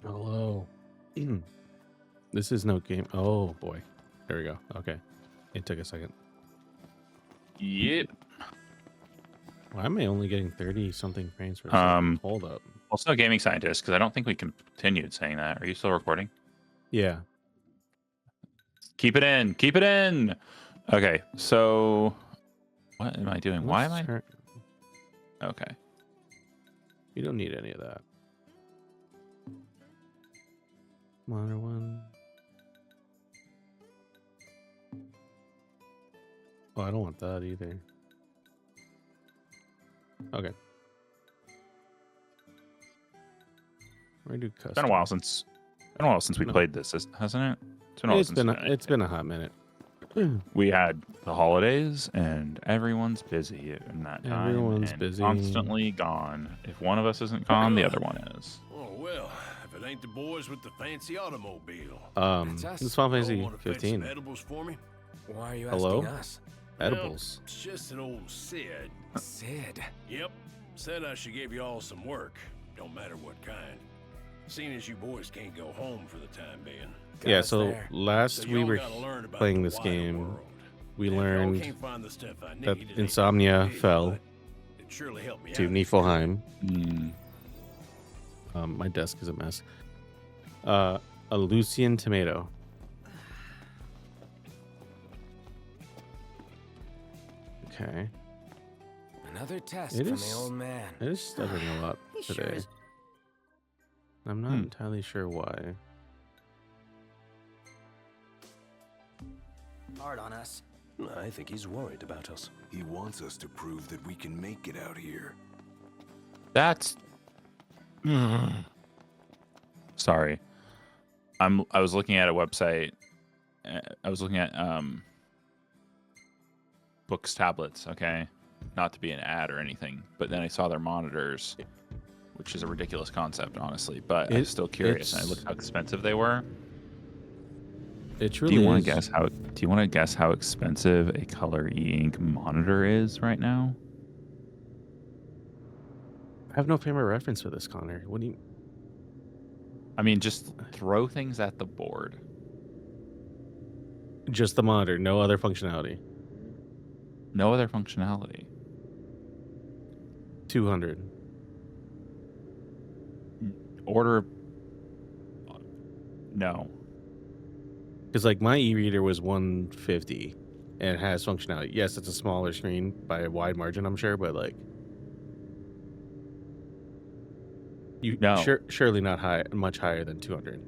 Hello. This is no game. Oh boy. There we go. Okay. It took a second. Yep. Why am I only getting 30 something frames per second? Hold up. Also, gaming scientist, because I don't think we continued saying that. Are you still recording? Yeah. Keep it in. Keep it in. Okay. So, what am I doing? Why am I? Okay. You don't need any of that. Monitor one. Oh, I don't want that either. Okay. Where do custom? It's been a while since we played this, hasn't it? It's been a hot minute. We had the holidays, and everyone's busy in that time. Everyone's busy. Constantly gone. If one of us isn't gone, the other one is. Oh well, if it ain't the boys with the fancy automobile. This is Final Fantasy 15. Edibles for me? Why are you Hello? asking us? Edibles. Well, it's just an old Sid. Sid. Yep. Said I should give you all some work. Don't matter what kind. Seeing as you boys can't go home for the time being. Yeah, so there. last we were playing this game, we learned that Insomnia fell to Niflheim. My desk is a mess. A Lucian tomato. Okay. Another test from the old man. It is stuttering a lot today. I'm not entirely sure why. Hard on us. I think he's worried about us. He wants us to prove that we can make it out here. That's. Sorry. I was looking at a website. I was looking at Books tablets. Okay, not to be an ad or anything, but then I saw their monitors, which is a ridiculous concept, honestly. But I'm still curious, and I looked how expensive they were. It truly do you want to guess how? Do you want to guess how expensive a color e-ink monitor is right now? I have no frame of reference for this, Connor. What do you? I mean, just throw things at the board. Just the monitor, no other functionality. No other functionality. 200. Order. No. Because like my e-reader was 150 and it has functionality. Yes, it's a smaller screen by a wide margin, I'm sure, but like surely not much higher than 200.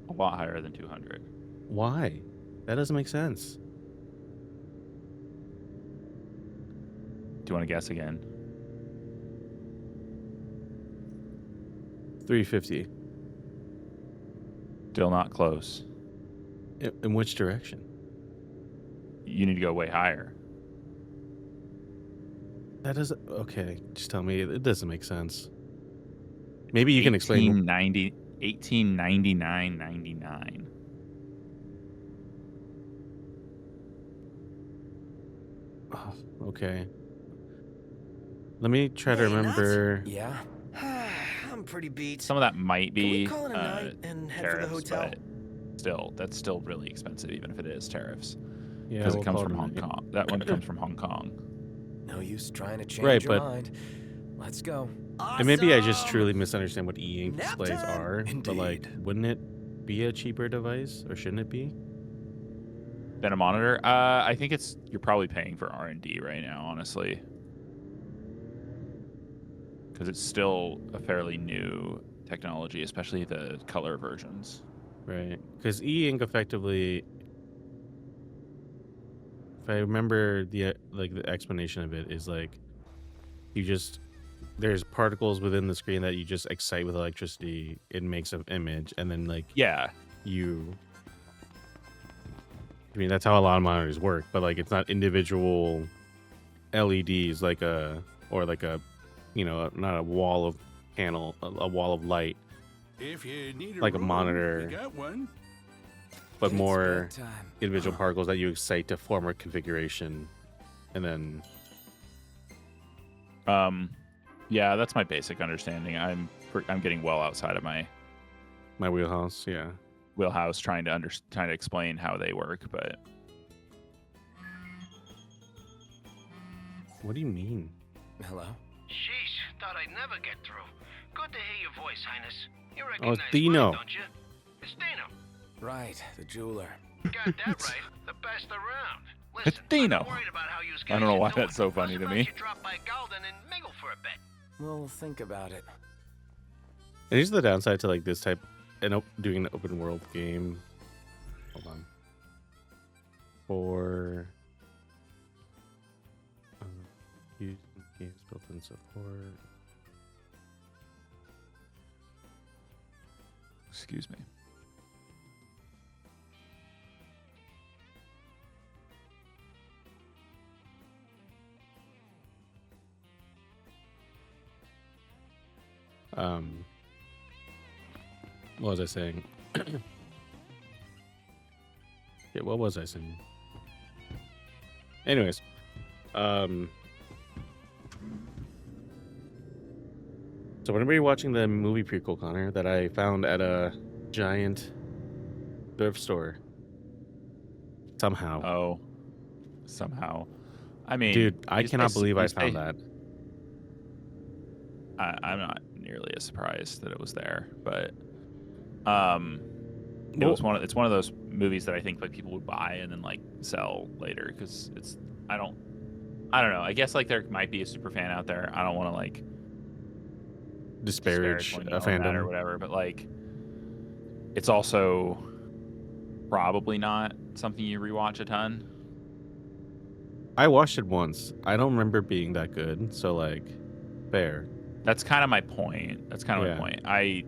A lot higher than 200. Why? That doesn't make sense. Do you want to guess again? 350. Still not close. In which direction? You need to go way higher. That doesn't. Okay, just tell me. It doesn't make sense. Maybe you can explain. 1899.99. Oh, okay. Let me try to remember. Yeah. I'm pretty beat. Some of that might be Can we call it a night and head for the tariffs, hotel? but still, that's still really expensive, even if it is tariffs. Yeah, Because it comes from Hong Kong. That one comes from Hong Kong. No use trying to change your mind. Let's go. And maybe I just truly misunderstand what e-ink displays are. But like, wouldn't it be a cheaper device, or shouldn't it be? Then a monitor. I think you're probably paying for R&D right now, honestly, because it's still a fairly new technology, especially the color versions. Right, because e-ink effectively, if I remember the explanation of it, is like there's particles within the screen that you just excite with electricity. It makes an image, and then like I mean, that's how a lot of monitors work, but like it's not individual LEDs not a wall of panel, a wall of light. If you need like a monitor, you got one. But more individual particles that you excite to form a configuration, and then yeah, that's my basic understanding. I'm I'm getting well outside of my wheelhouse. Yeah. wheelhouse trying to explain how they work, but What do you mean? Hello? Sheesh, thought I'd never get through. Good to hear your voice, Highness. You Oh, recognize it's Dino. mine, don't you? It's Dino. Right, the jeweler. Got that right. The best around. It's Listen, Dino. I'm worried about how you I don't know why guys are that's so doing. funny I'm to surprised me. You drop by Galden and mingle for a bit. We'll think about it. And here's the downside to like this type, doing an open world game. Hold on. For use games built-in support. excuse me. What was I saying? Yeah, what was I saying? Anyways, so whenever you're watching the movie prequel, Connor, that I found at a giant thrift store, somehow, I mean, dude, I cannot believe I found that. I'm not nearly as surprised that it was there, but it's one of those movies that I think like people would buy and then like sell later because I don't know. I guess like there might be a super fan out there. I don't want to like disparage a fandom or whatever, but like it's also probably not something you rewatch a ton. I watched it once. I don't remember being that good, so like, fair. That's kind of my point. My point. I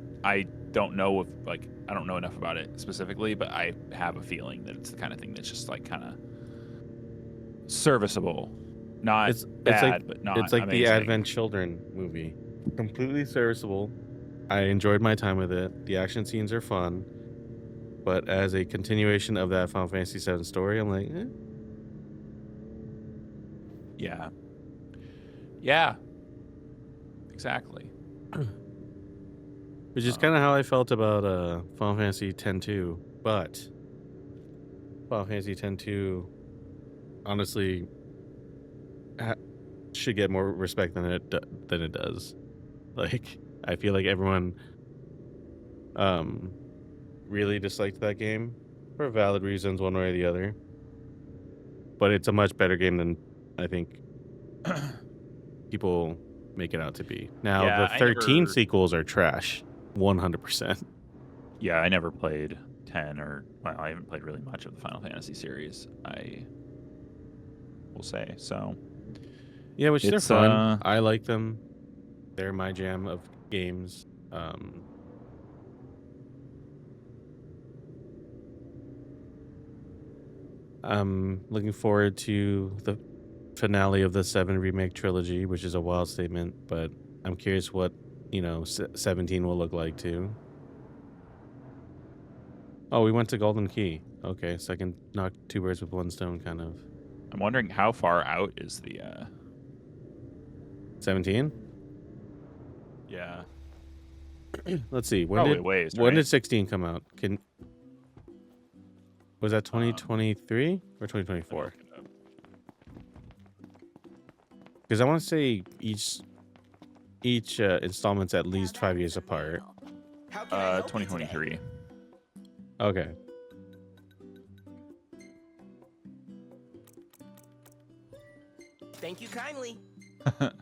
don't know if like I don't know enough about it specifically, but I have a feeling that it's the kind of thing that's just like kind of serviceable, not bad, but not. It's like amazing. the Advent Children movie, completely serviceable. I enjoyed my time with it. The action scenes are fun, but as a continuation of that Final Fantasy VII story, I'm like, yeah, exactly. Which is kind of how I felt about Final Fantasy X-2, but Final Fantasy X-2 honestly should get more respect than it does. Like, I feel like everyone really disliked that game for valid reasons, one way or the other. But it's a much better game than I think people make it out to be. Now, the 13 sequels are trash. 100%. Yeah, I never played 10 I haven't played really much of the Final Fantasy series, I will say. So, yeah, which they're fun. I like them. They're my jam of games. I'm looking forward to the finale of the 7 remake trilogy, which is a wild statement, but I'm curious what 17 will look like too. Oh, we went to Golden Key. Okay, so I can knock 2 birds with 1 stone, kind of. I'm wondering how far out is the 17? Yeah. Let's see. When did 16 come out? Was that 2023 or 2024? Because I want to say each installment's at least 5 years apart. 2023. Okay. Thank you kindly.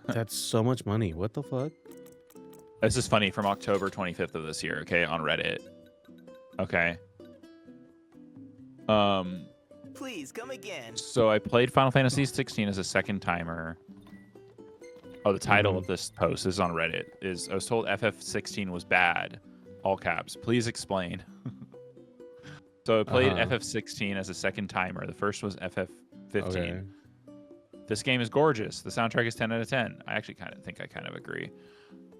That's so much money. What the fuck? This is funny, from October 25th of this year, okay, on Reddit. Okay. Please come again. So I played Final Fantasy 16 as a second timer. Oh, the title of this post is on Reddit. I was told FF16 was bad. All caps. Please explain. So I played FF16 as a second timer. The first was FF15. Okay. This game is gorgeous. The soundtrack is 10 out of 10. I actually kind of agree.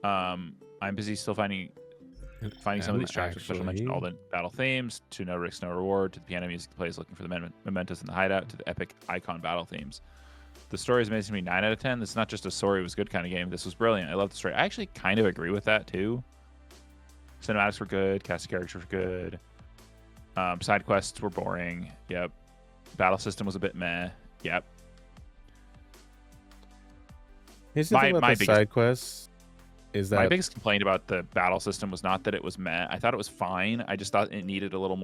I'm busy still finding some of these tracks with special mention all the battle themes, to No Risk, No Reward, to the piano music plays looking for the mementos in the hideout, to the epic icon battle themes. The story is amazing to me, 9 out of 10. This is not just a story, it was good kind of game. This was brilliant. I love the story. I actually kind of agree with that too. Cinematics were good. Cast of characters were good. Side quests were boring. Yep. Battle system was a bit meh. Yep. Here's the thing about the side quests is that my biggest complaint about the battle system was not that it was meh. I thought it was fine. I just thought it needed a little bit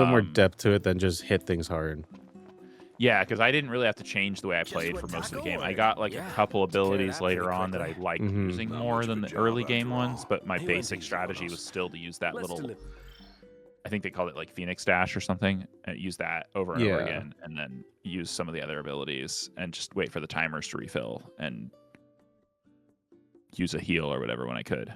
more depth to it than just hit things hard. Yeah, because I didn't really have to change the way I played for most of the game. I got like a couple abilities later on that I liked using more than the early game ones, but my basic strategy was still to use that little, I think they called it like Phoenix Dash or something, and use that over and over again, and then use some of the other abilities and just wait for the timers to refill and use a heal or whatever when I could.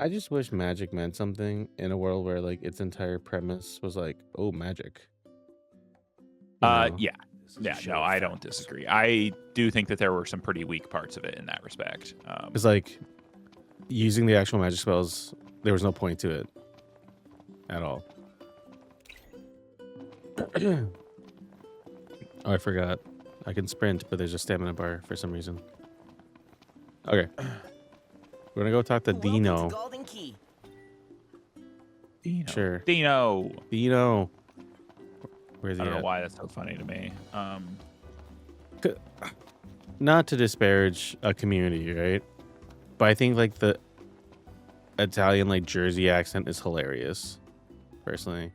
I just wish magic meant something in a world where like its entire premise was like, oh, magic. Yeah. No, I don't disagree. I do think that there were some pretty weak parts of it in that respect. It's like using the actual magic spells, there was no point to it at all. Oh, I forgot. I can sprint, but there's a stamina bar for some reason. Okay. We're gonna go talk to Dino. Dino. Sure. Dino. Where's he I don't at? know why that's so funny to me. Not to disparage a community, right? But I think like the Italian like Jersey accent is hilarious. Personally,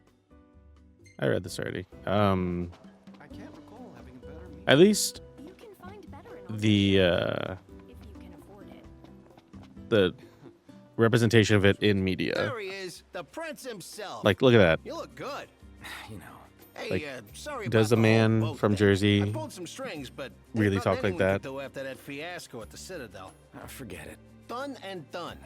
I read this already. I can't recall having a better meal. At least You can find better the if you can afford it. the representation of it in media. There he is, the prince himself. Like, look at that. You look good. You know. Hey, Like, sorry does about a the whole man boat from thing. Jersey I pulled some strings, but really there's talk nothing like we that? could do after that fiasco at the Citadel. Forget it. Done and done.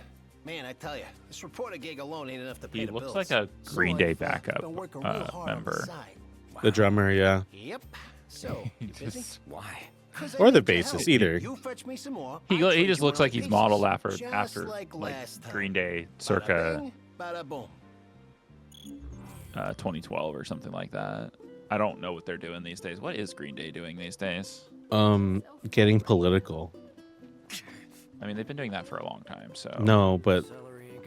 Man, I tell you, this reporter gig alone ain't enough to pay He the looks bills. like a Green So Day I've, backup been working real hard on the member. side. The drummer, yeah. Yep. So, you busy? Why? 'Cause I Or the need your bassist, help. either. You fetch me some more. He I trade just you looks one like of he's these. modeled Just after like last time. Green Day Bada circa bing, bada boom. 2012 or something like that. I don't know what they're doing these days. What is Green Day doing these days? Getting political. I mean, they've been doing that for a long time. So No, but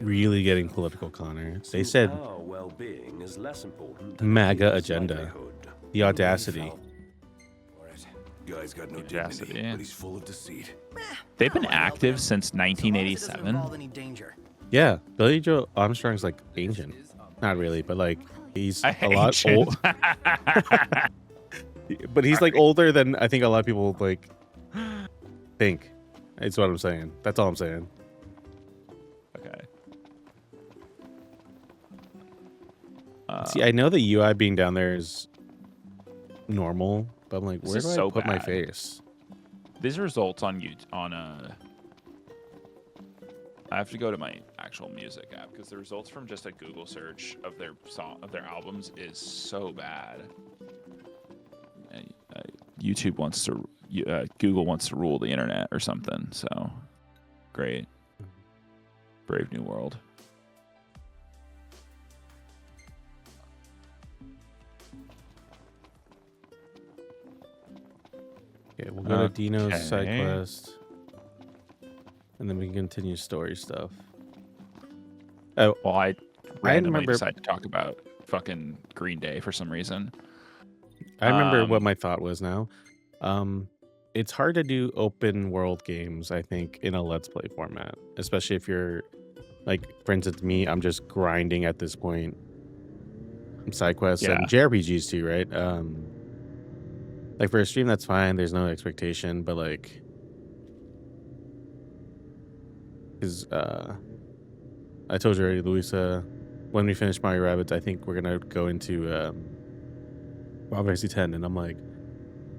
really getting political, Connor. They said Our well-being is less important than MAGA people's agenda. livelihood. The audacity. Guy's got no Audacity. dignity, but he's full of deceit. they've been active since 1987. Yeah, Billy Joe Armstrong's like ancient. Not really, but like he's I a lot ancient. old. But he's like older than I think a lot of people like think. It's what I'm saying. That's all I'm saying. Okay. See, I know the UI being down there is normal, but I'm like, This where is do I so put my bad. face? These results on I have to go to my actual music app because the results from just a Google search of their albums is so bad. YouTube wants to Google wants to rule the internet or something. So great. Brave New World. Okay, we'll go to Dino's side Okay. quest. And then we can continue story stuff. Oh, Well, I randomly remember- decided to talk about fucking Green Day for some reason. I remember what Um, my thought was now. It's hard to do open world games, I think, in a Let's Play format. Especially if you're, like, for instance, me, I'm just grinding at this point. Side quests and JRPGs too, right? Like, for a stream, that's fine. There's no expectation, but, like... Because, I told you already, Luisa, when we finish Mario Rabbids, I think we're going to go into... Final Fantasy 10, and I'm like,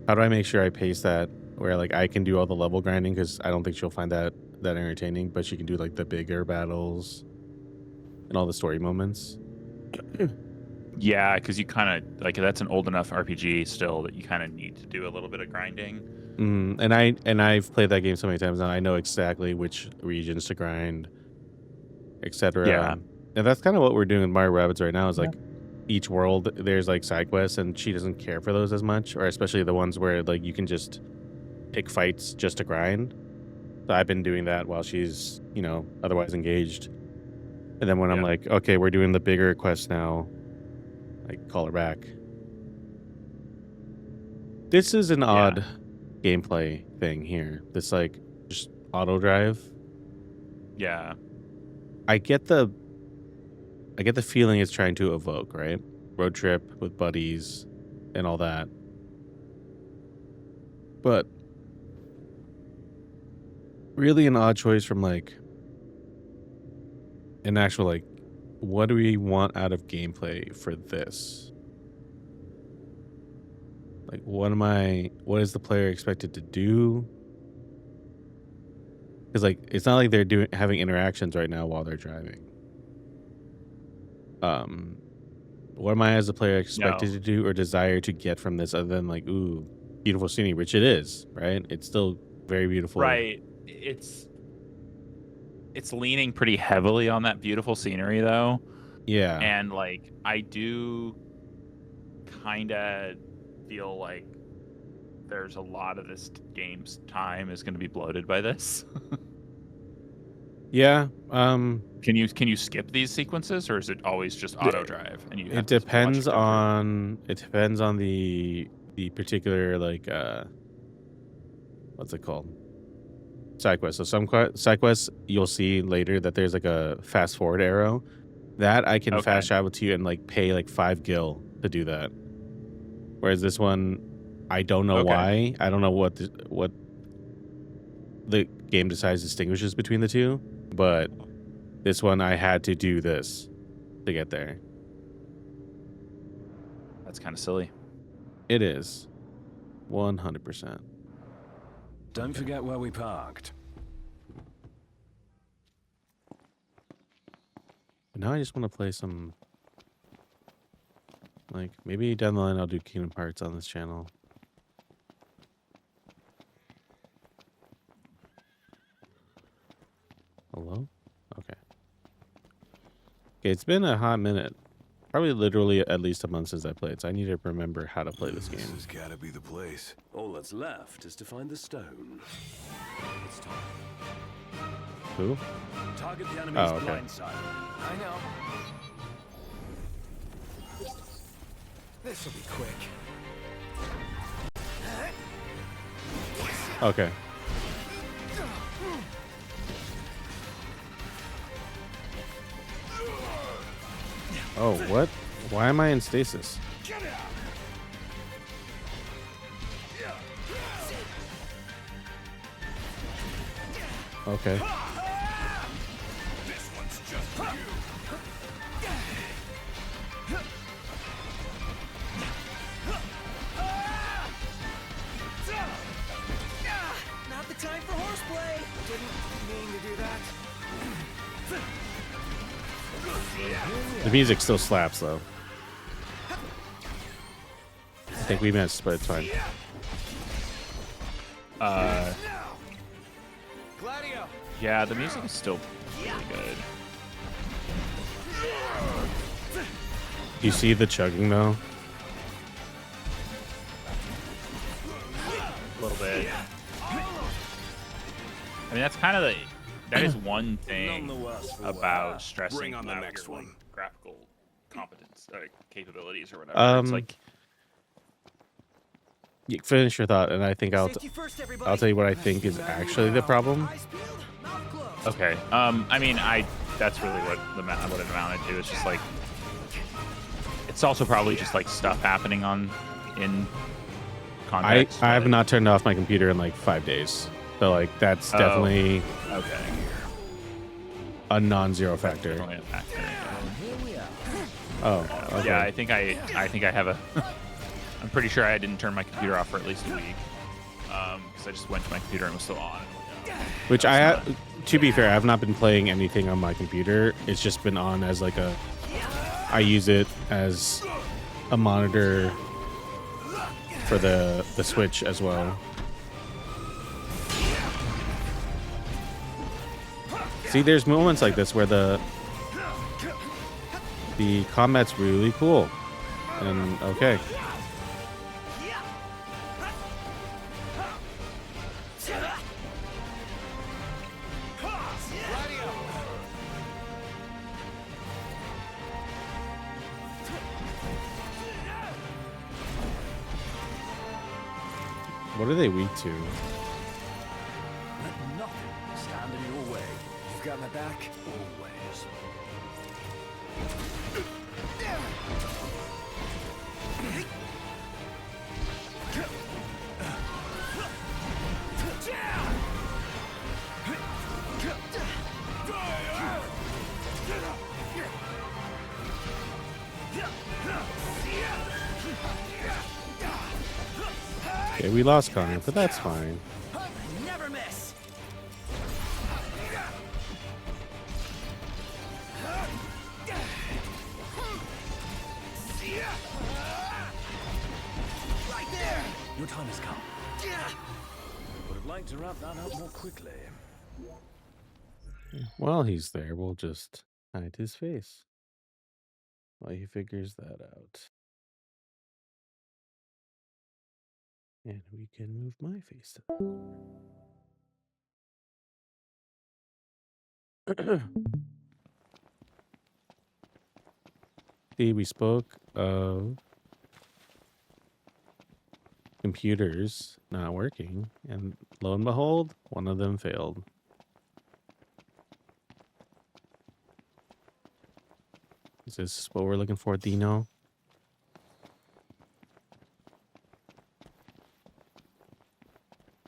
how do I make sure I pace that where like I can do all the level grinding, because I don't think she'll find that entertaining, but she can do like the bigger battles and all the story moments. Yeah, because you kind of like that's an old enough RPG still that you kind of need to do a little bit of grinding. And I've played that game so many times now. I know exactly which regions to grind, etc. Yeah. And that's kind of what we're doing with Mario Rabbids right now. Is like each world there's like side quests, and she doesn't care for those as much, or especially the ones where like you can just pick fights just to grind. So I've been doing that while she's, otherwise engaged. And then when I'm Yeah. like, okay, we're doing the bigger quest now, I call her back. This is an odd gameplay thing here. This like just auto drive. Yeah. I get the feeling it's trying to evoke, right? Road trip with buddies and all that. But really an odd choice from like an actual like, what do we want out of gameplay for this? Like what is the player expected to do? Because like it's not like they're having interactions right now while they're driving. What am I as a player expected to do or desire to get from this other than like, ooh, beautiful scenery, which it is, right? It's still very beautiful. Right. It's leaning pretty heavily on that beautiful scenery though. Yeah. And like I do kind of feel like there's a lot of this game's time is going to be bloated by this. Yeah. Can you skip these sequences, or is it always just auto drive? And it depends on the particular like what's it called? Side quest. So some side quests you'll see later that there's like a fast forward arrow that I can fast travel to you and like pay like 5 gil to do that. Whereas this one, I don't know why. I don't know what the game decides distinguishes between the two, but this one I had to do this to get there. That's kind of silly. It is 100%. Don't forget where we parked. But now I just want to play some, like, maybe down the line I'll do Kingdom Hearts on this channel. Hello? Okay. Okay, it's been a hot minute. Probably literally at least a month since I played, so I need to remember how to play this game. This has gotta be the place. All that's left is to find the stone. It's time. Who? Target the enemy's Oh, okay. blind side. I know. This'll be quick. Okay. Oh, what? Why am I in stasis? Okay. This one's just for you. Not the time for horseplay. Didn't mean to do that. The music still slaps, though. I think we missed, but it's fine. Gladio. Yeah, the music is still really good. You see the chugging, though? A little bit. I mean, that's kind of that is one thing None the worse for about wear. stressing Bring on the about next your, one. like, graphical competence, capabilities or whatever. It's like You finish your thought, and I think I'll First, everybody. tell you what I think is actually the problem. Eyes peeled, mouth closed. okay. I mean, that's really what it amounted to. It's just like it's also probably just like stuff happening in context. I have not turned off my computer in like 5 days, so like that's definitely Okay. a non-zero factor. Definitely a factor. Oh, okay. Yeah, I think I have a. I'm pretty sure I didn't turn my computer off for at least a week, because I just went to my computer and it was still on. Which to be fair, I have not been playing anything on my computer. It's just been on as like I use it as a monitor for the Switch as well. See, there's moments like this where the combat's really cool. And okay. What are they weak to? Let nothing stand in your way. You've got my back. Always. Okay, we lost Connor, but that's fine. Never miss. Right there. Your time has come. Would have liked to wrap that up more quickly. While he's there, we'll just hide his face while he figures that out. And we can move my face to the corner. See, we spoke of computers not working, and lo and behold, one of them failed. Is this what we're looking for, Dino?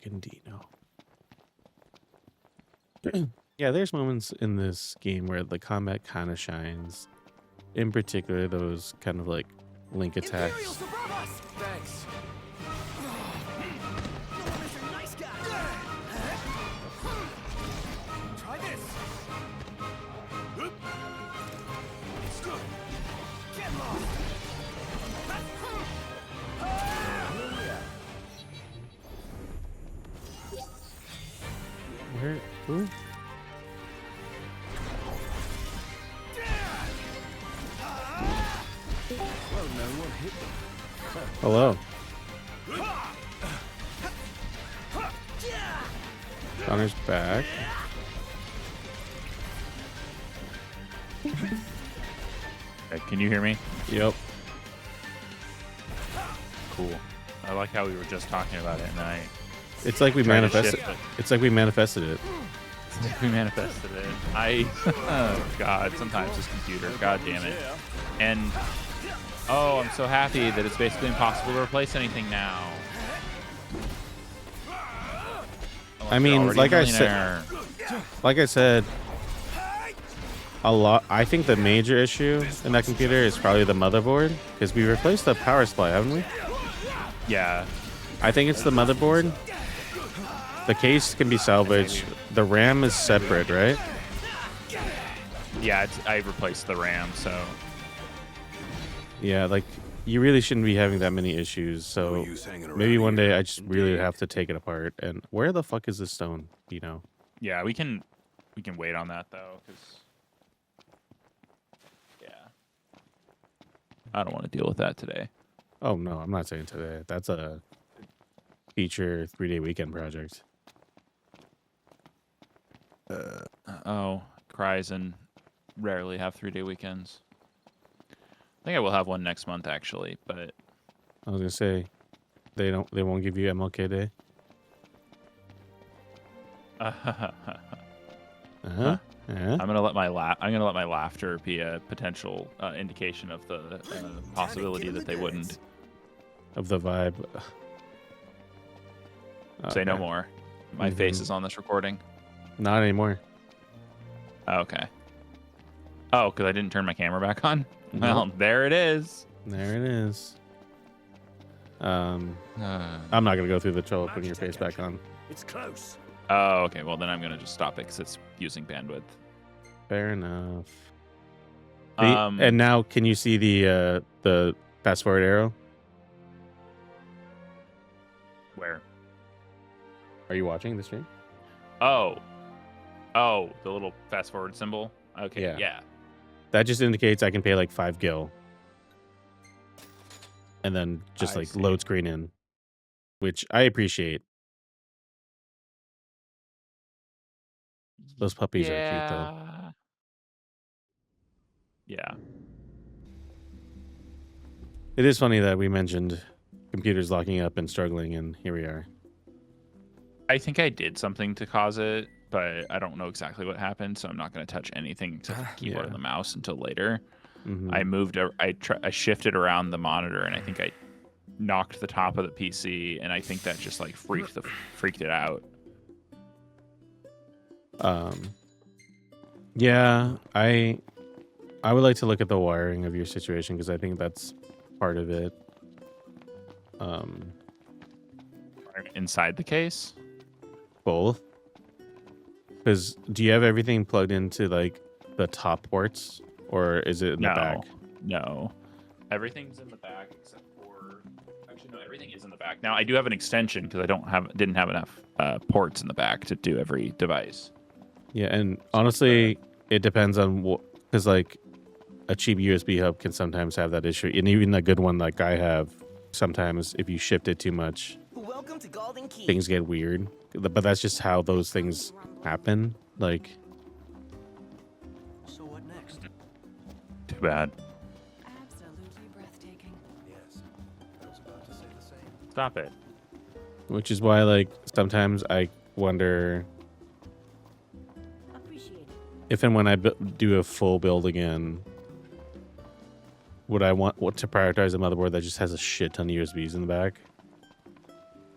Dino. Yeah, there's moments in this game where the combat kind of shines. In particular, those kind of like link attacks. Imperials above us. Thanks. No, Mr. Nice Guy. Try this. Get lost. Where? Who? Well, no one hit them. Hello. Connor's back. Can you hear me? Yep. Cool. I like how we were just talking about it, and then It's like we Trying to manifested. shift it. It's like we manifested it. we manifested it. Oh God, sometimes this computer, God damn it. And oh, I'm so happy that it's basically impossible to replace anything now. Unless I you're mean, already a like I said, a lot. I think the major issue in that computer is probably the motherboard, because we replaced the power supply, haven't we? Yeah. I think it's the motherboard. The case can be salvaged. The RAM is separate, right? Yeah, I replaced the RAM, so Yeah, like you really shouldn't be having that many issues. So maybe one day I just really have to take it apart. And where the fuck is this stone? You know? yeah, we can wait on that though, because yeah, I don't want to deal with that today. Oh no, I'm not saying today. That's a feature 3-day weekend project. Oh, Kryzen rarely have 3-day weekends. I think I will have one next month actually, but I was gonna say they won't give you MLK Day. uh, Uh-huh. I'm gonna let my laughter be a potential indication of the possibility that they wouldn't. Of the vibe. Say no Okay. more. My face is on this recording. Not anymore. Oh, okay. Oh, because I didn't turn my camera back on? Well, Nope. there it is. There it is. I'm not gonna go through the trouble of putting your face back on. It's close. Oh, okay. Well, then I'm going to just stop it because it's using bandwidth. Fair enough. Um, And now, can you see the fast forward arrow? Where? Are you watching the stream? Oh, the little fast forward symbol. Okay, Yeah. yeah. That just indicates I can pay like 5 gil. And then just I like see. load screen in, which I appreciate. Those puppies are cute though. Yeah. It is funny that we mentioned computers locking up and struggling, and here we are. I think I did something to cause it, but I don't know exactly what happened, so I'm not going to touch anything except the keyboard Yeah. and the mouse until later. Mhm. I moved, I shifted around the monitor, and I think I knocked the top of the PC, and I think that just like freaked it out. Yeah, I would like to look at the wiring of your situation because I think that's part of it. Inside the case? Both. Because do you have everything plugged into like the top ports, or is it in the back? No. Everything's in the back except for actually no, everything is in the back. Now I do have an extension because I didn't have enough ports in the back to do every device. Yeah, and honestly, it depends on what, because like a cheap USB hub can sometimes have that issue, and even a good one like I have, sometimes if you shift it too much, Welcome to Golden Key. things get weird. But that's just how those things happen. Like, So what next? Too bad. Absolutely breathtaking. Yes, I was about to say the same. Stop it. which is why like sometimes I wonder Appreciate it. if and when I do a full build again, would I want to prioritize a motherboard that just has a shit ton of USBs in the back?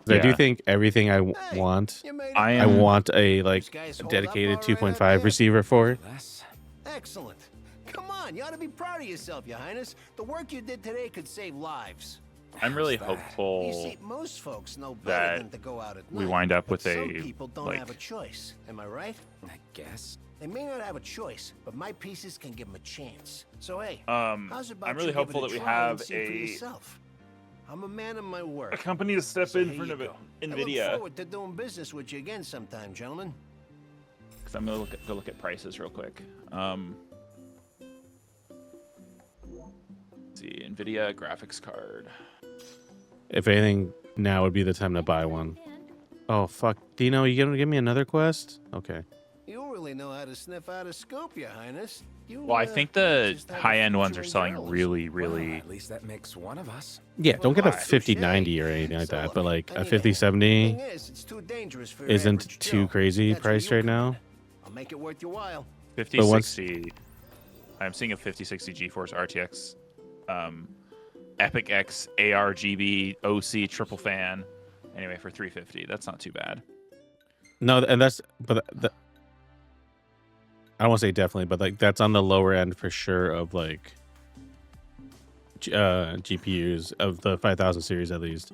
'Cause I do Yeah. think everything I Hey, want, You made it. I I am want a like These guys hold up dedicated all right 2.5 out there? receiver for it. Less? Excellent. Come on, you ought to be proud of yourself, Your Highness. The work you did today could save lives. I'm really How's that? hopeful You see, most folks know better that than to go out at we night, wind up but with some a, people don't like- have a choice. Am I right? I guess. They may not have a choice, but my pieces can give them a chance. So hey, I'm how's about really you give hopeful it a that we try and have see for a yourself? I'm a man of my word. company to step So in here for you go. I look NVIDIA. forward to doing business with you again sometime, gentlemen. Because I'm gonna go look at prices real quick. Let's see, NVIDIA graphics card. If anything, now would be the time to buy one. Oh fuck, Dino, you gonna give me another quest? Okay. You really know how to sniff out a scoop, Your Highness. You, Well, I think the just have a high-end ones future are in selling journalism. really, Well, really. at least that makes one of us. Yeah, don't get a Touche. 5090 or anything like So, that, but like I a need 5070 Thing is, it's too dangerous for your isn't average too Joe. crazy That's where priced you right come now. in. I'll make it worth your while. 5060. I'm seeing a 5060 GeForce RTX, Epic X ARGB OC triple fan. Anyway, for 350, that's not too bad. No, and that's I don't want to say definitely, but like that's on the lower end for sure of like GPUs of the 5000 series at least.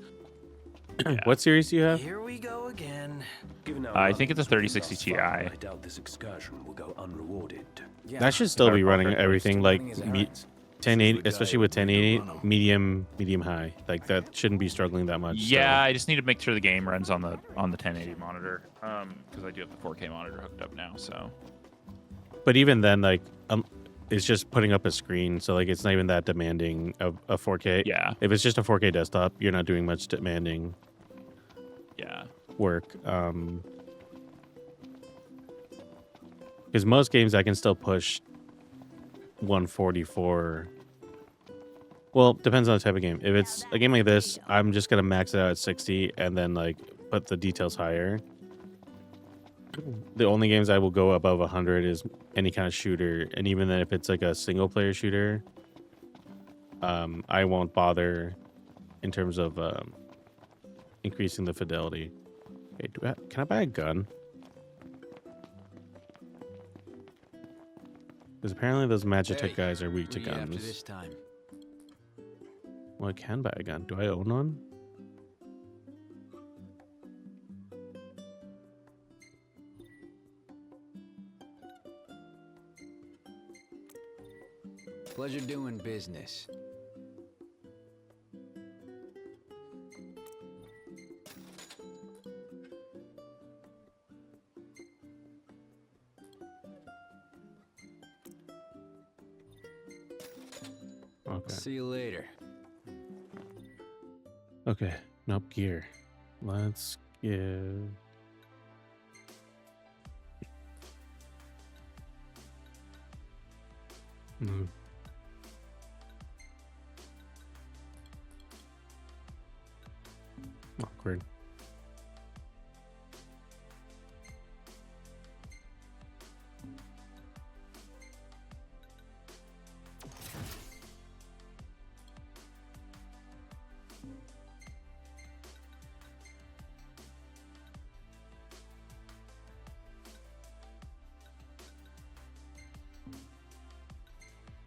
What series do you have? Here we go again. Given our I think it's a runs 3060 thus far, Ti. I doubt this excursion will go unrewarded. Yeah, That should still Better be running quality. everything still like running his errands. 1080, This is the especially guy with who agreed to 1080, run 'em. medium high. Like that shouldn't be struggling that much. Yeah, I just need to make sure the game runs on the 1080 monitor, because I do have the 4K monitor hooked up now. So But even then, like, it's just putting up a screen, so like it's not even that demanding of a 4K. yeah, If it's just a 4K desktop, you're not doing much demanding yeah. work. Because most games I can still push 144. Well, depends on the type of game. If it's a game like this, I'm just gonna max it out at 60 and then like put the details higher. The only games I will go above 100 is any kind of shooter, and even then, if it's like a single player shooter, I won't bother in terms of increasing the fidelity. Okay, can I buy a gun? Because apparently those Magitech guys are weak to guns. time? Well, I can buy a gun. Do I own one? Pleasure doing business. Okay. See you later. Okay. Nope. Gear. Let's give. Mm. Awkward.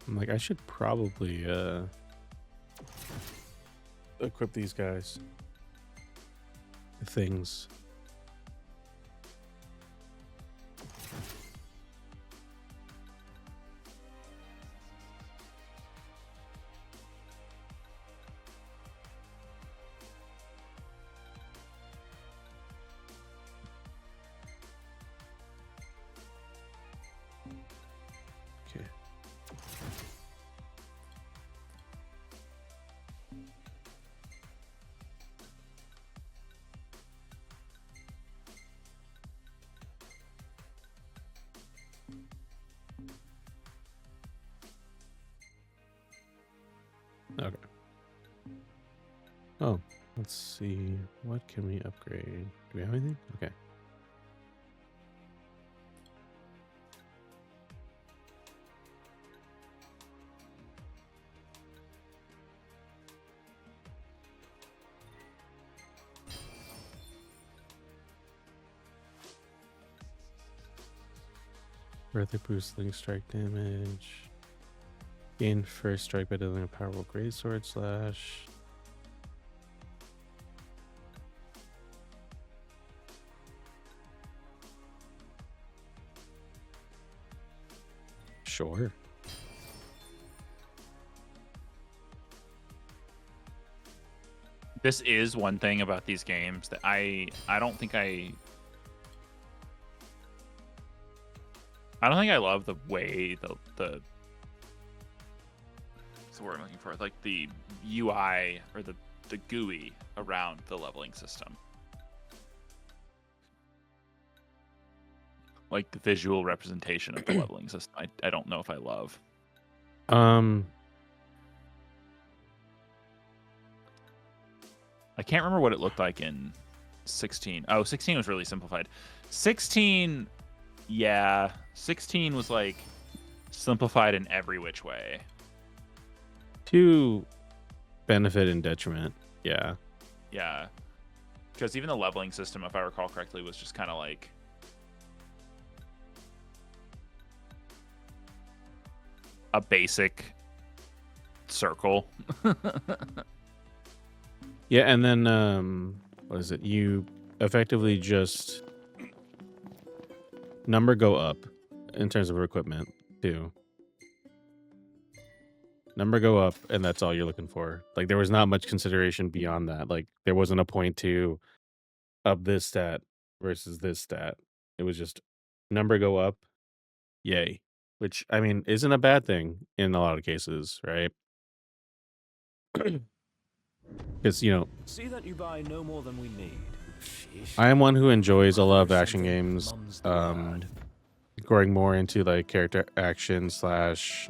I'm like, I should probably equip these guys with things. Okay. Okay. Oh, let's see. What can we upgrade? Do we have anything? Okay. Further boost link strike damage. Gain first strike by dealing a powerful greatsword slash. Sure. This is one thing about these games that I don't think I love the way the what's the word I'm looking for? Like the UI or the GUI around the leveling system. Like the visual representation of the leveling system. I don't know if I love. I can't remember what it looked like in 16. Oh, 16 was really simplified. 16, yeah. 16 was like simplified in every which way. To benefit and detriment. Yeah. Yeah. Because even the leveling system, if I recall correctly, was just kind of like a basic circle. Yeah, and then what is it? You effectively just number go up in terms of equipment too. Number go up, and that's all you're looking for. Like there was not much consideration beyond that. Like there wasn't a point to up this stat versus this stat. It was just number go up, yay. Which I mean isn't a bad thing in a lot of cases, right? Because See that you buy no more than we need. I am one who enjoys a lot of action games. Going more into like character action slash,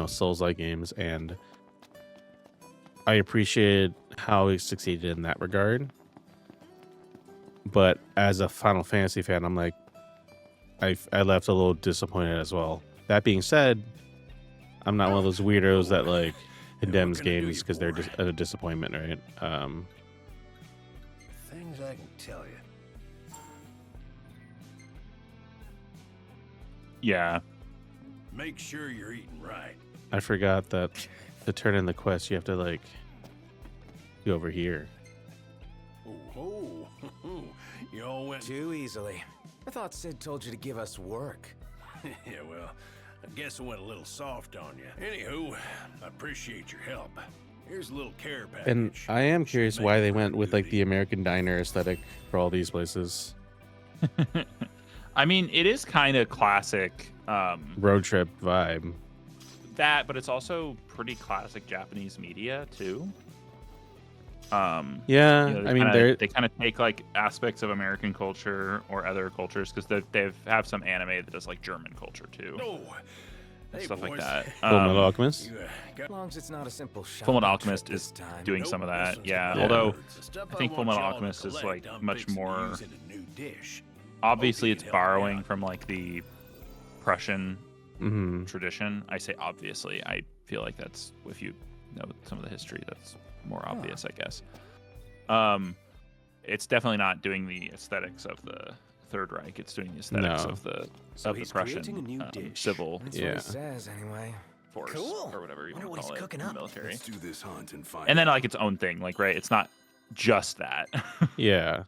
Souls-like games, and I appreciated how he succeeded in that regard. But as a Final Fantasy fan, I'm like, I left a little disappointed as well. That being said, I'm not one of those weirdos that like condemns games because they're just a disappointment, right? Things I can tell you. Yeah. Make sure you're eating right. I forgot that to turn in the quest, you have to like go over here. Oh, you all went Too easily. I thought Sid told you to give us work. Yeah, well, I guess I went a little soft on you. Anywho, I appreciate your help. Here's a little care package. And I am curious Should why make they it for went with like duty. the American diner aesthetic for all these places. I mean, it is kind of classic. Road trip vibe. That, but it's also pretty classic Japanese media too. Yeah, I mean, they kind of take like aspects of American culture or other cultures because they have some anime that does like German culture too, Oh, and hey, stuff like boys. that. Fullmetal Alchemist. You, As long as it's not a simple shop. Fullmetal Alchemist this is time. doing Nope, some of this that, one's yeah. got Although words. The stuff I think want Fullmetal y'all to Alchemist is collect, like I'm much fixing to more. use in a new dish. Obviously, Hope it's you can help me borrowing out. from like the Prussian Mm-hmm. tradition. I say obviously. I feel like that's, if you know some of the history, that's more obvious, I guess. It's definitely not doing the aesthetics of the Third Reich. It's doing the aesthetics No. of the So of the he's Prussian creating a new dish. civil. That's Yeah. what he says, anyway. force Cool. or whatever you Wonder want what to he's call it cooking in the up. military. Let's do this hunt and find And then out. like its own thing, like right, it's not just that. Yeah.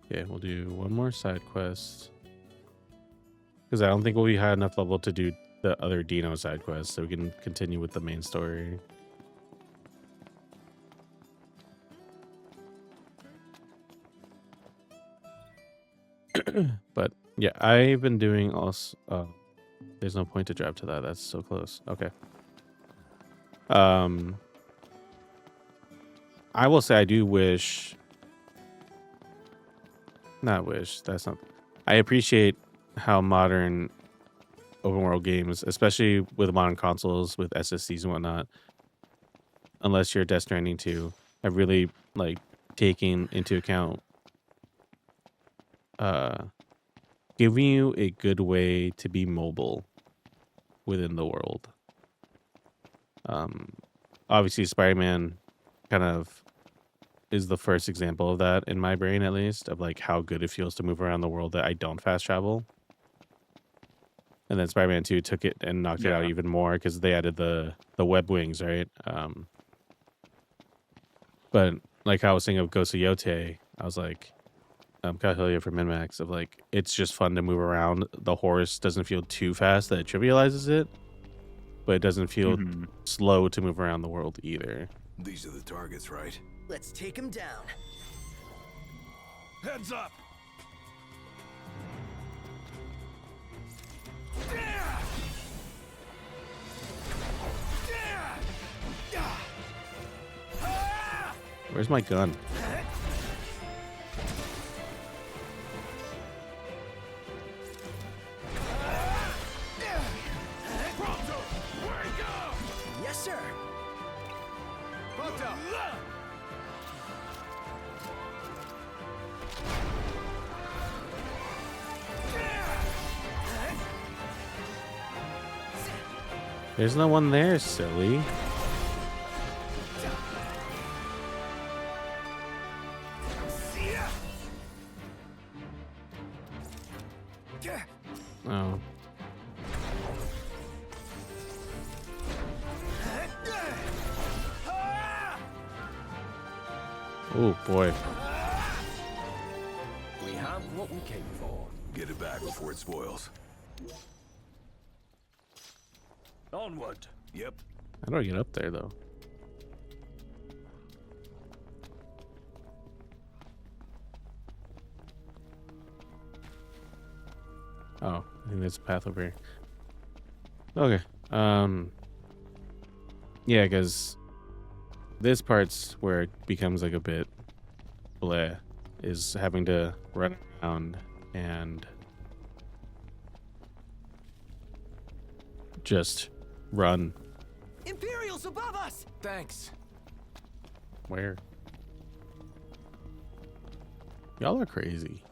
Okay, we'll do one more side quest. Because I don't think we'll be high enough level to do the other Dino side quest, so we can continue with the main story. But yeah, I've been doing also. There's no point to drive to that. That's so close. Okay. I will say I do wish. Not wish. That's not. I appreciate how modern open world games, especially with modern consoles with SSDs and whatnot, unless you're Death Stranding 2, have really like taken into account giving you a good way to be mobile within the world. Obviously Spider-Man kind of is the first example of that in my brain, at least, of like how good it feels to move around the world that I don't fast travel. And then Spider-Man 2 took it and knocked it out even more because they added the web wings, right? But like I was saying of Ghost of Yote, I was like, Cahilia from Minmax, of like, it's just fun to move around. The horse doesn't feel too fast that it trivializes it, but it doesn't feel slow to move around the world either. These are the targets, right? Let's take him down. Heads up! Where's my gun? Yes, sir. There's no one there, silly. Oh. Oh boy. We have what we came for. Get it back before it spoils. Onward. Yep. How do I get up there though? Oh, I think there's a path over here. Okay. Yeah, because this part's where it becomes like a bit bleh, is having to run around and just run. Imperials above us! Thanks. Where? Y'all are crazy.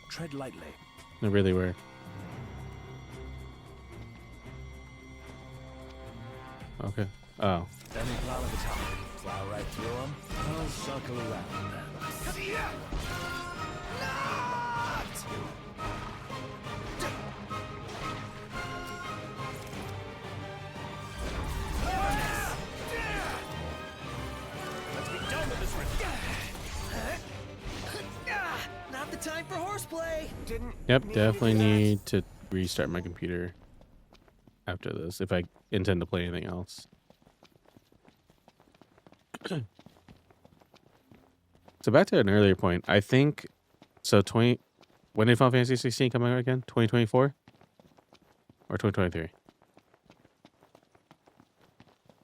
Tread lightly. They really were. Okay. Oh. Then we plow at the top. Plow right through them. I'll circle around them. Let's get done with this Not the time for horseplay. Didn't. Yep, definitely need to restart my computer after this if I intend to play anything else. So back to an earlier point, I think so when did Final Fantasy 16 come out again? 2024 or 2023?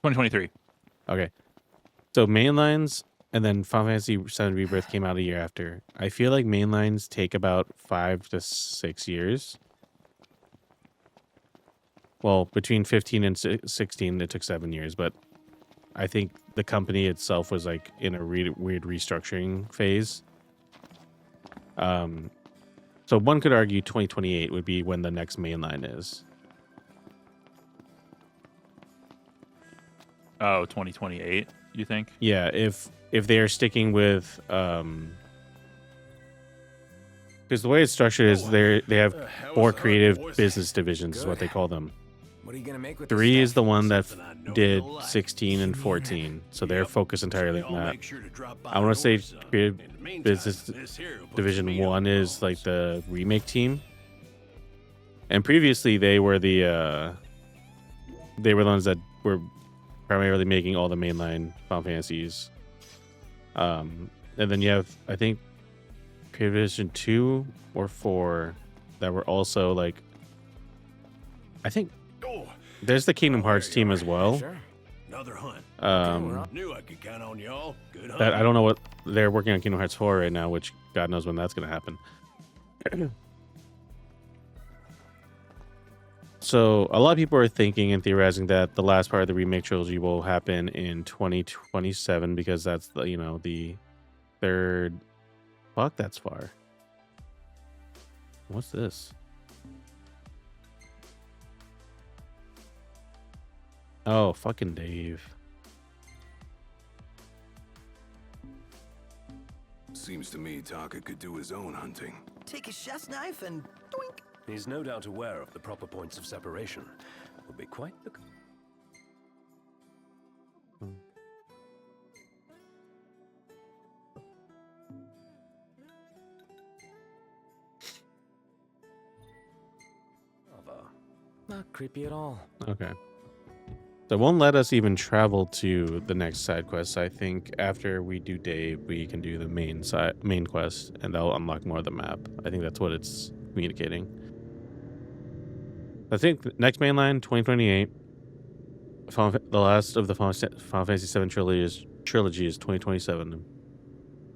2023. Okay. So mainlines and then Final Fantasy VII Rebirth came out a year after. I feel like mainlines take about 5 to 6 years. Well, between 15 and 16, it took 7 years, but I think the company itself was like in a weird restructuring phase. So one could argue 2028 would be when the next mainline is. Oh, 2028. you think? Yeah, if they are sticking with because the way it's structured is they have How 4 was the hunt, creative boys? business divisions is what Good. they call them. What are you gonna make with 3 this is the stuff? one that Something I know did you'll like. 16 and 14, so they're Yep. focused So entirely y'all on that. make sure to drop by I want to say yours, son. creative In the meantime, business this here will put division some meat on 1 the is like bones. the remake team, and previously they were the ones that were primarily making all the mainline Final Fantasies. And then you have, I think, Creative Division 2 or 4 that were also like, I think Oh, there's the Kingdom Oh, Hearts there you team are. as well. Sure. another hunt. Knew I could count on y'all. Good hunt. That I don't know what they're working on Kingdom Hearts 4 right now, which God knows when that's going to happen. So a lot of people are thinking and theorizing that the last part of the remake trilogy will happen in 2027 because that's the the third. Fuck, that's far. What's this? Oh, fucking Dave. Seems to me Taka could do his own hunting. Take his chef's knife and doink. He's no doubt aware of the proper points of separation. Will be quite the... Not creepy at all. Okay. So it won't let us even travel to the next side quest. I think after we do Dave, we can do the main quest, and that'll unlock more of the map. I think that's what it's communicating. I think the next main line, 2028. The last of the Final Fantasy VII trilogy is 2027.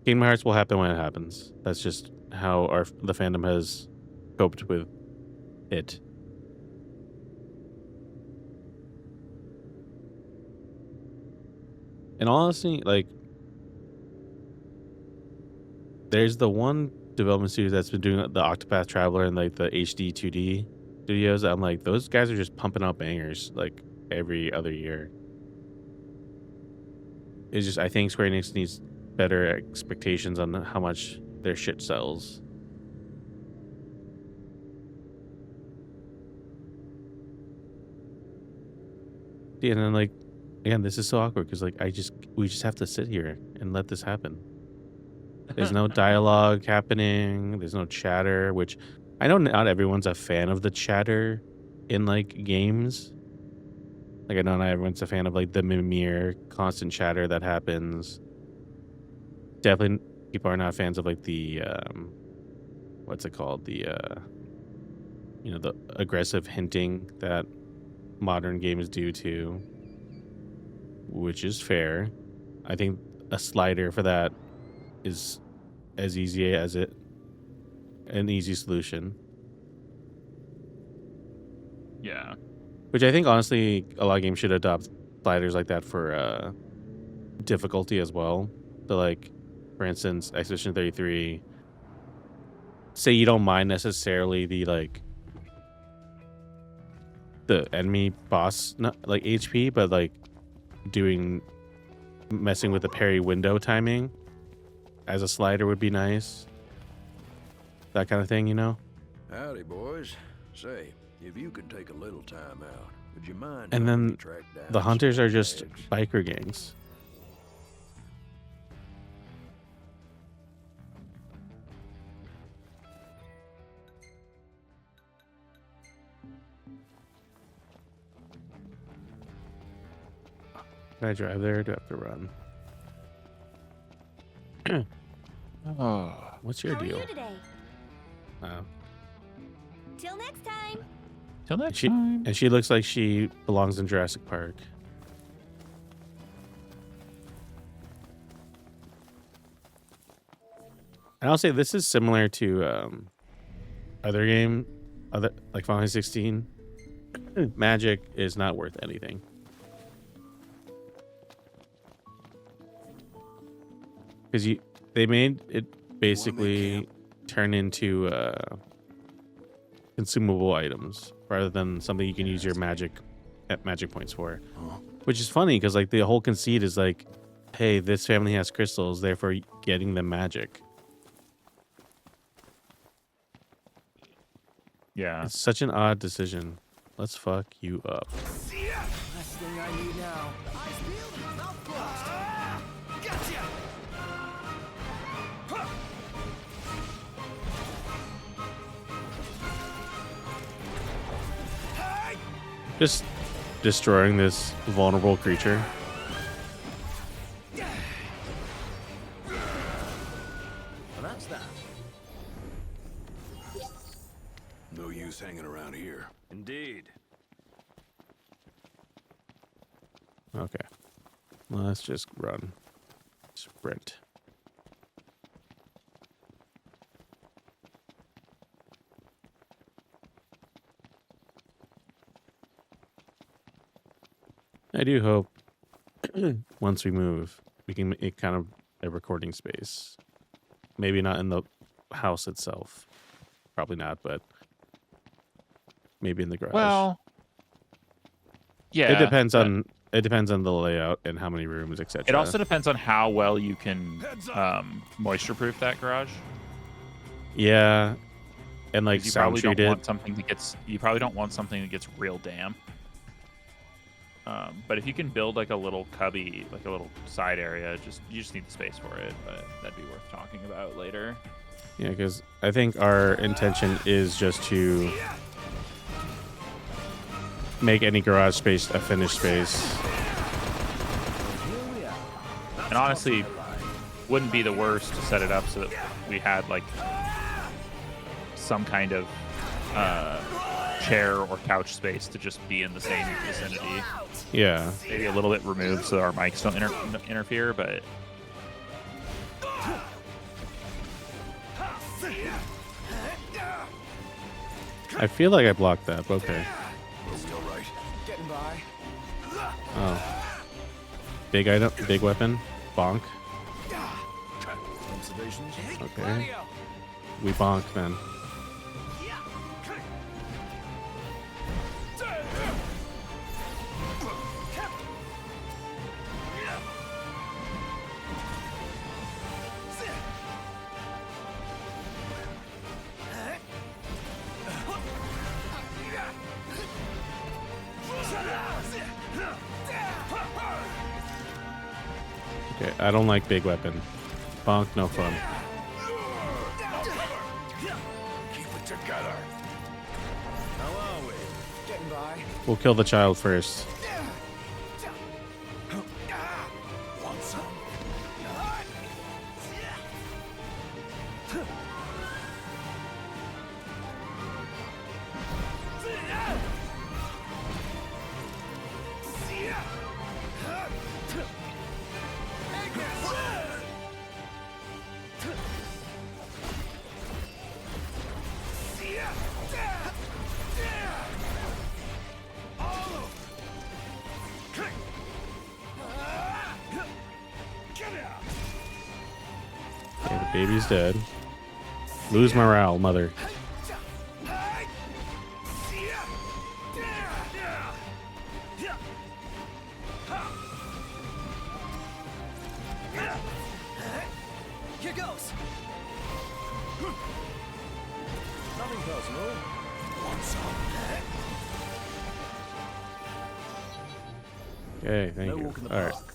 Kingdom Hearts will happen when it happens. That's just how the fandom has coped with it. And honestly, like, there's the one development studio that's been doing the Octopath Traveler and like the HD 2D studios. I'm like, those guys are just pumping out bangers like every other year. It's just, I think Square Enix needs better expectations on how much their shit sells. Yeah, and then like, again, this is so awkward because like we just have to sit here and let this happen. There's no dialogue happening. There's no chatter, which I know not everyone's a fan of the chatter in like games. Like I know not everyone's a fan of like the mimir constant chatter that happens. Definitely people are not fans of like the what's it called? The the aggressive hinting that modern games do too. Which is fair. I think a slider for that is as easy as an easy solution. Yeah. Which I think honestly a lot of games should adopt sliders like that for difficulty as well. So like for instance, Expedition 33, say you don't mind necessarily the enemy boss like HP, but like messing with the parry window timing as a slider would be nice. That kind of thing, Howdy, boys. Say, if you could take a little time out, would you mind? And helping then me track down the some hunters are just bags? biker gangs. Can I drive there or do I have to run? Oh. What's your How are deal? you today? Till next time. Till next She time. and she looks like she belongs in Jurassic Park. And I'll say this is similar to other like Final Fantasy 16. Magic is not worth anything. Because they made it basically turn into consumable items rather than something you can use your magic points for. Which is funny because like the whole conceit is like hey, this family has crystals, therefore getting them magic. Yeah. It's such an odd decision. Let's fuck you up. Last thing I need now. Eyes peeled, mouth closed. Gotcha! Just destroying this vulnerable creature. Well, that's that. No use hanging around here. Indeed. Okay. Let's just run. Sprint. I do hope once we move, we can make kind of a recording space. Maybe not in the house itself. Probably not, but maybe in the garage. Well, yeah. it depends on the layout and how many rooms, etc. It also depends on how well you can moisture proof that garage. Yeah, and like 'Cause you sound probably don't treated. want something that gets. You probably don't want something that gets real damp. But if you can build like a little cubby, like a little side area, you just need the space for it. But that'd be worth talking about later. Yeah, because I think our intention is just to make any garage space a finished space. And honestly, wouldn't be the worst to set it up so that we had like some kind of chair or couch space to just be in the same vicinity. Yeah. Maybe a little bit removed so our mics don't interfere, but I feel like I blocked that, but okay. Still right. Getting by. Oh. Big item, big weapon. Bonk. Observations? Okay. We bonk then. Okay, I don't like big weapon. Bonk, no fun. Keep it together. How are we? Getting by. We'll kill the child first. Want some? Okay, the baby's dead. Lose morale, mother. Here goes. Nothing personal. Want some? Okay, thank No you. walk in the All right. park.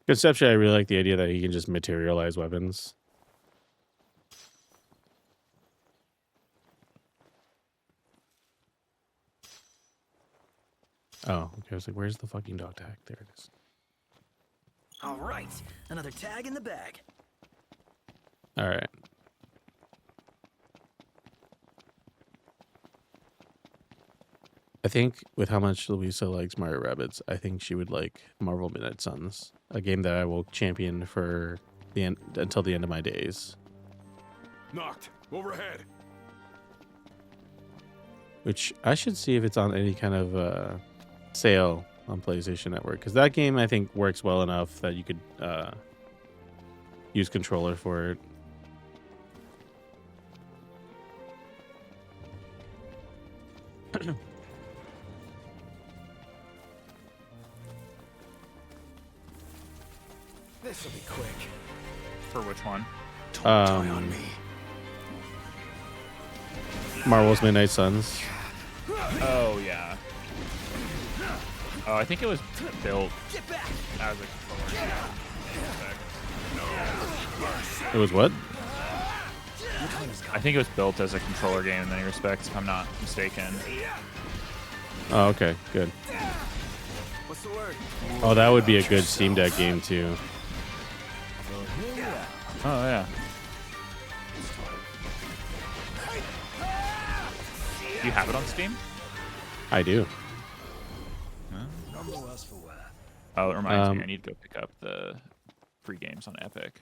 Conceptually, I really like the idea that he can just materialize weapons. Oh, okay. I was like, where's the fucking dog tag? There it is. All right, another tag in the bag. All right. I think with how much Louisa likes Mario Rabbids, I think she would like Marvel Midnight Suns, a game that I will champion for the end until the end of my days. Knocked. Overhead. Which I should see if it's on any kind of sale on PlayStation Network, because that game I think works well enough that you could use controller for it. This'll be quick. For which one? Marvel's Midnight Suns. Oh yeah. Oh, I think it was built as a controller. It was what? I think it was built as a controller game in many respects, if I'm not mistaken. Oh, okay, good. What's the word? Oh, that would be a good Steam Deck game too. Oh yeah. Do you have it on Steam? I do. Oh, it reminds me. I need to go pick up the free games on Epic.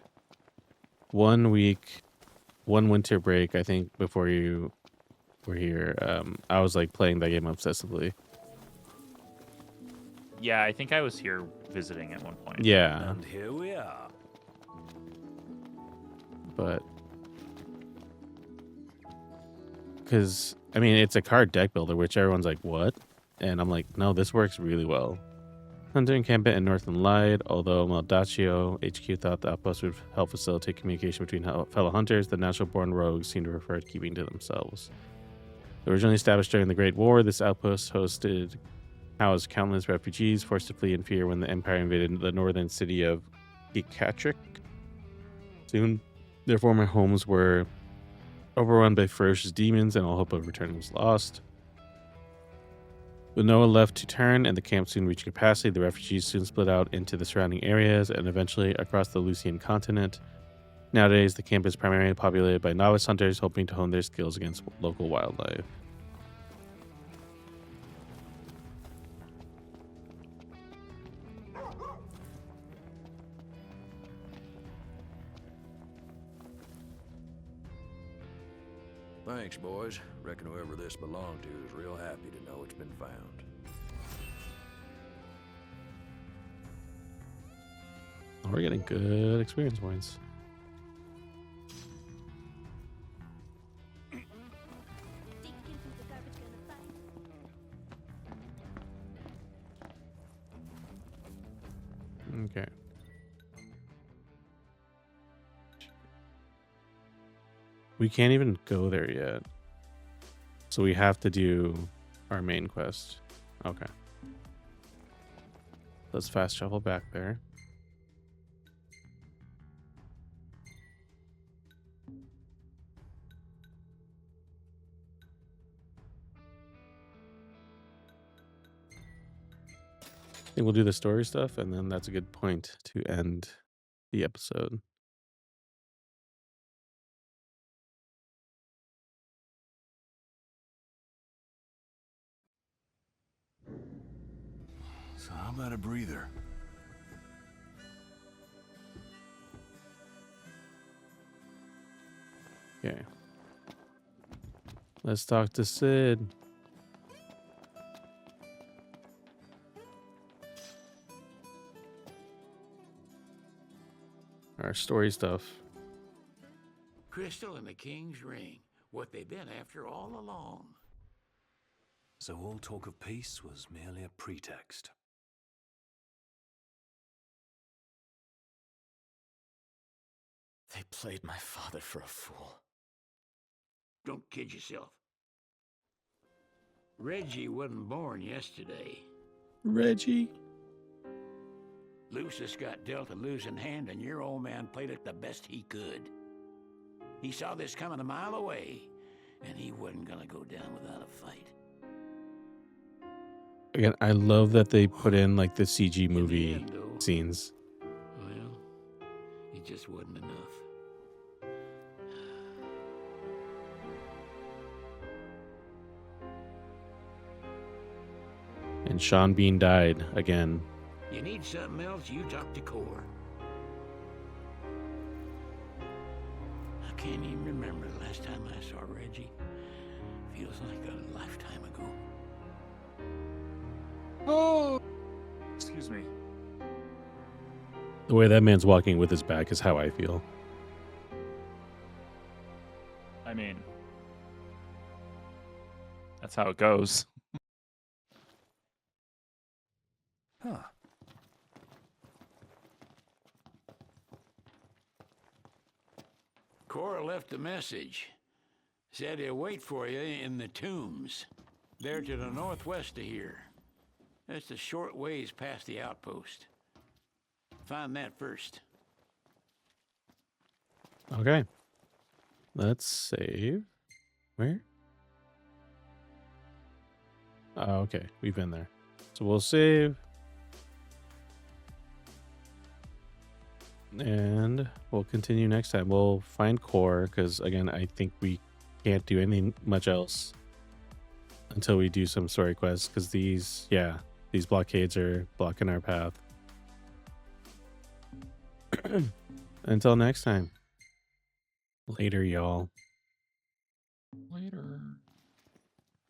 1 week, one winter break, I think, before you were here, I was like playing that game obsessively. Yeah, I think I was here visiting at one point. Yeah. And here we are. But because I mean it's a card deck builder, which everyone's like, what? And I'm like, no, this works really well. Hunter encampment in Northern lied, although Maldaccio HQ thought the outpost would help facilitate communication between fellow hunters, the natural-born rogues seem to prefer keeping to themselves. Originally established during the Great War, this outpost housed countless refugees forced to flee in fear when the Empire invaded the northern city of Gikatric. Soon, their former homes were overrun by ferocious demons, and all hope of return was lost. With no one left to turn and the camp soon reached capacity, the refugees soon split out into the surrounding areas and eventually across the Lucian continent. Nowadays, the camp is primarily populated by novice hunters hoping to hone their skills against local wildlife. Thanks, boys. Reckon whoever this belonged to is real happy to know it's been found. We're getting good experience points. Okay. We can't even go there yet. So we have to do our main quest. Okay. Let's fast travel back there. I think we'll do the story stuff, and then that's a good point to end the episode. So how about a breather? Okay. Let's talk to Sid. Our story stuff. Crystal and the King's Ring. What they've been after all along. So all talk of peace was merely a pretext. They played my father for a fool. Don't kid yourself. Reggie wasn't born yesterday. Reggie? Lucius got dealt a losing hand, and your old man played it the best he could. He saw this coming a mile away, and he wasn't gonna go down without a fight. Again, I love that they put in like the CG In the movie end, though, scenes. well, it just wasn't enough. And Sean Bean died again. You need something else, you talk to Core. I can't even remember the last time I saw Reggie. Feels like a lifetime ago. Oh, excuse me. The way that man's walking with his back is how I feel. I mean, that's how it goes. Huh. Cora left a message. Said he'll wait for you in the tombs. They're to the northwest of here. That's a short ways past the outpost. Find that first. Okay. Let's save. Where? Oh, okay. We've been there. So we'll save. And we'll continue next time. We'll find core because, again, I think we can't do anything much else until we do some story quests because these blockades are blocking our path. Until next time. Later, y'all. Later.